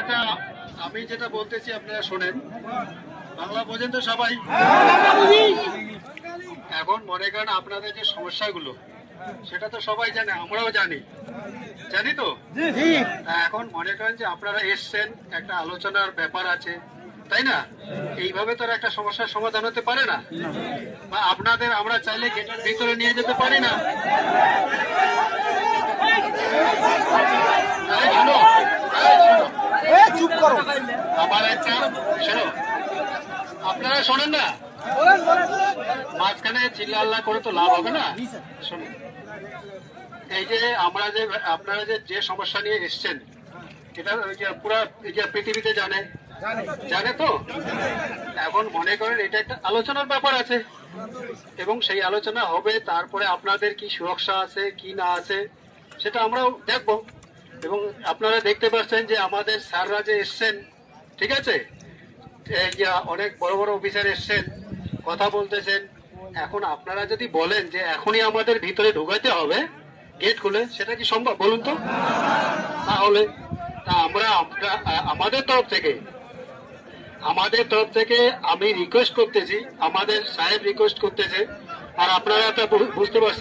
আচ্ছা, আমি যেটা বলতেছি আপনারা শোনেন, বাংলা বোঝেন তো সবাই? এখন মনে করেন আপনাদের যে সমস্যাগুলো সেটা তো সবাই জানে, আমরাও জানি, জানি তো। এখন মনে করেন যে আপনারা এসছেন, একটা আলোচনার ব্যাপার আছে, তাই না? এইভাবে তো আর একটা সমস্যার সমাধান হতে পারে না। বা আপনাদের আমরা চাইলে গেটের ভিতরে নিয়ে যেতে পারি না। এই শোনো, এই শোনো, চুপ করো। আমার একটা শোনো, আপনারা শোনেন না, মাঝখানে চিল্লা করে তো লাভ হবে না। শোনো, এই যে আমরা যে আপনারা যে সমস্যা নিয়ে এসছেন, এটা ওই যে পুরা এই যে পৃথিবীতে জানে তো। এখন মনে করেন এটা একটা আলোচনার ব্যাপার আছে, এবং সেই আলোচনা হবে, তারপরে আপনাদের কি সুরক্ষা আছে কি না আছে সেটা আমরাও দেখব। এবং আপনারা দেখতে পাচ্ছেন যে আমাদের স্যাররা যে এসছেন, ঠিক আছে, এই যে অনেক বড় বড় অফিসার এসছেন, কথা বলতেছেন। এখন আপনারা যদি বলেন যে এখনই আমাদের ভিতরে ঢোকাতে হবে গেট খুলে, সেটা কি সম্ভব বলুন তো? তাহলে তা আমাদের তরফ থেকে আমি রিকোয়েস্ট করতেছি, আমাদের সাহেব রিকোয়েস্ট করতেছে, আর আপনারা তো বুঝতে পারছেন।